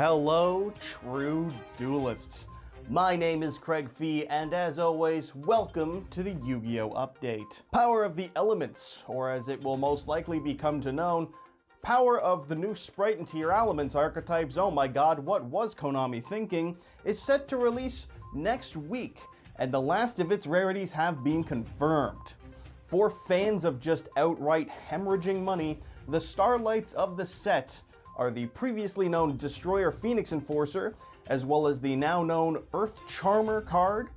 Hello, true duelists. My name is Craig Fee, and as always, welcome to the Yu-Gi-Oh! Update. Power of the Elements, or as it will most likely become to known, Power of the new Spright and Tearlament archetypes, oh my god, what was Konami thinking, is set to release next week, and the last of its rarities have been confirmed. For fans of just outright hemorrhaging money, the Starlights of the set are the previously known Destroyer Phoenix Enforcer, as well as the now known Earth Charmer card,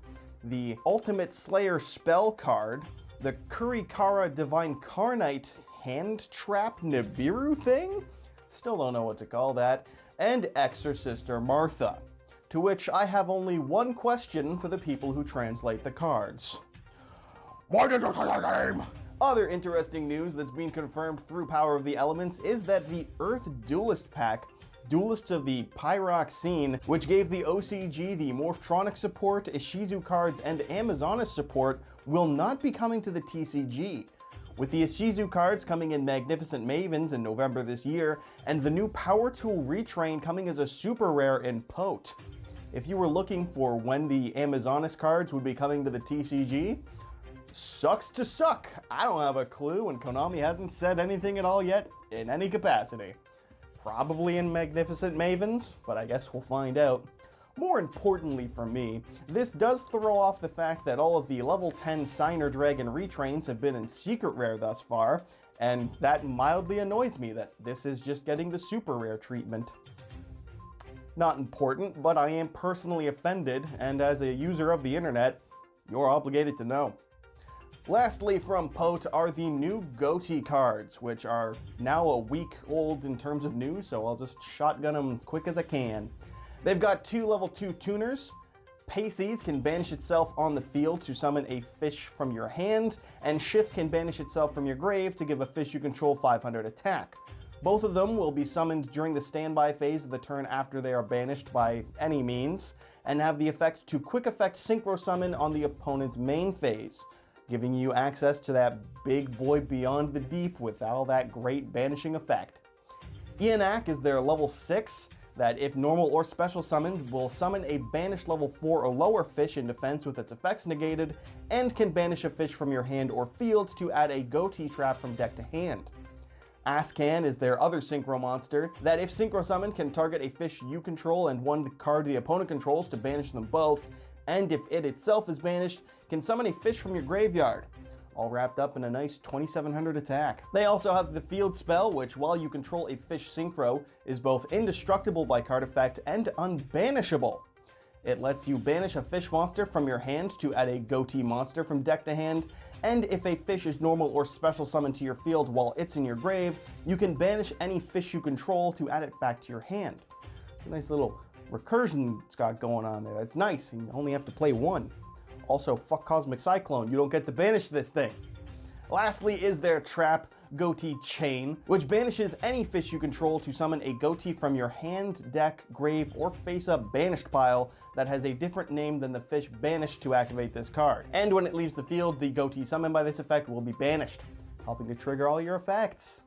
the Ultimate Slayer Spell card, the Kurikara Divine Carnite Hand Trap Nibiru thing? Still don't know what to call that, and Exorcister Martha. To which I have only one question for the people who translate the cards. Why did you say that name? Other interesting news that's been confirmed through Power of the Elements is that the Earth Duelist pack, Duelists of the Pyroxene, which gave the OCG the Morphtronic support, Ishizu cards, and Amazonas support, will not be coming to the TCG. With the Ishizu cards coming in Magnificent Mavens in November this year, and the new Power Tool Retrain coming as a super rare in Pote. If you were looking for when the Amazonas cards would be coming to the TCG, sucks to suck. I don't have a clue, and Konami hasn't said anything at all yet in any capacity. Probably in Magnificent Mavens, but I guess we'll find out. More importantly for me, this does throw off the fact that all of the level 10 Signer Dragon retrains have been in secret rare thus far, and that mildly annoys me that this is just getting the super rare treatment. Not important, but I am personally offended, and as a user of the internet, you're obligated to know. Lastly from Pote are the new Ghoti Cards, which are now a week old in terms of news, so I'll just shotgun them quick as I can. They've got two level 2 tuners. Paces can banish itself on the field to summon a fish from your hand, and Shift can banish itself from your grave to give a fish you control 500 attack. Both of them will be summoned during the standby phase of the turn after they are banished by any means, and have the effect to quick effect synchro summon on the opponent's main phase, giving you access to that big boy beyond the deep with all that great banishing effect. Ianak is their level 6, that if normal or special summoned, will summon a banished level 4 or lower fish in defense with its effects negated, and can banish a fish from your hand or field to add a Ghoti trap from deck to hand. Ascan is their other synchro monster, that if synchro summoned can target a fish you control and one card the opponent controls to banish them both, and if it itself is banished, can summon a fish from your graveyard, all wrapped up in a nice 2700 attack. They also have the field spell, which while you control a fish synchro, is both indestructible by card effect and unbanishable. It lets you banish a fish monster from your hand to add a Ghoti monster from deck to hand, and if a fish is normal or special summoned to your field while it's in your grave, you can banish any fish you control to add it back to your hand. It's a nice little recursion it's got going on there. That's nice, you only have to play one. Also, fuck Cosmic Cyclone, you don't get to banish this thing. Lastly is their trap, Ghoti Chain, which banishes any fish you control to summon a Ghoti from your hand, deck, grave, or face-up banished pile that has a different name than the fish banished to activate this card. And when it leaves the field, the Ghoti summoned by this effect will be banished, helping to trigger all your effects.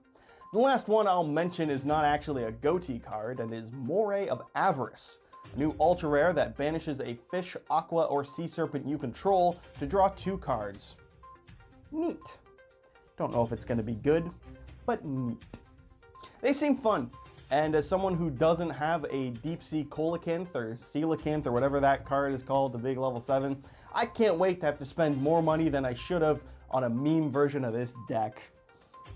The last one I'll mention is not actually a Ghoti card, and is Moray of Avarice, a new ultra rare that banishes a fish, aqua, or sea serpent you control to draw 2 cards. Neat. Don't know if it's going to be good, but neat. They seem fun, and as someone who doesn't have a deep sea coelacanth or coelacanth or whatever that card is called, the big level 7, I can't wait to have to spend more money than I should have on a meme version of this deck.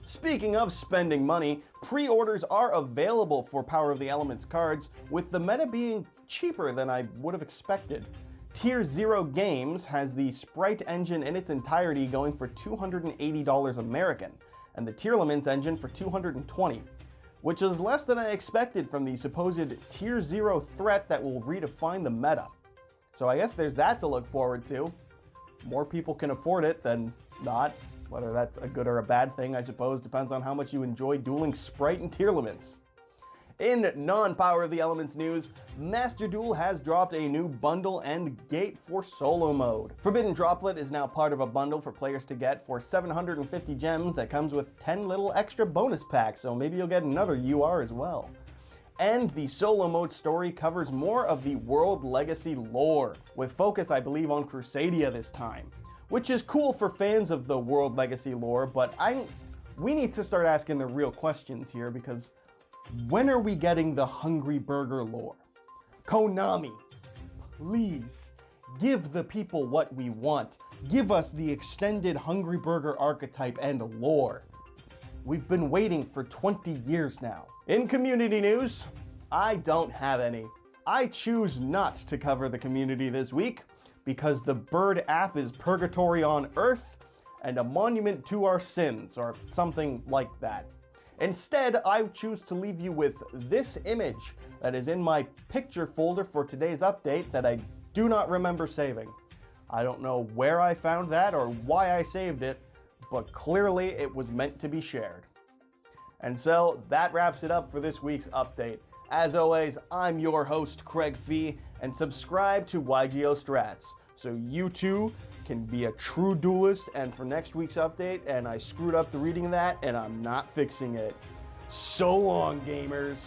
Speaking of spending money, pre-orders are available for Power of the Elements cards, with the meta being cheaper than I would have expected. Tier 0 Games has the Spright engine in its entirety going for $280 American, and the Tearlament's engine for $220, which is less than I expected from the supposed Tier 0 threat that will redefine the meta. So I guess there's that to look forward to. More people can afford it than not. Whether that's a good or a bad thing, I suppose, depends on how much you enjoy dueling Spright and Tearlaments. In non-Power of the Elements news, Master Duel has dropped a new bundle and gate for solo mode. Forbidden Droplet is now part of a bundle for players to get for 750 gems that comes with 10 little extra bonus packs, so maybe you'll get another UR as well. And the solo mode story covers more of the World Legacy lore, with focus I believe on Crusadia this time. Which is cool for fans of the World Legacy lore, but we need to start asking the real questions here, because when are we getting the Hungry Burger lore? Konami, please, give the people what we want. Give us the extended Hungry Burger archetype and lore. We've been waiting for 20 years now. In community news, I don't have any. I choose not to cover the community this week because the Bird app is purgatory on Earth and a monument to our sins, or something like that. Instead, I choose to leave you with this image that is in my picture folder for today's update that I do not remember saving. I don't know where I found that or why I saved it, but clearly it was meant to be shared. And so that wraps it up for this week's update. As always, I'm your host, Craig Fee, and subscribe to YGO Strats so you too can be a true duelist. And for next week's update, and I screwed up the reading of that, and I'm not fixing it. So long, gamers.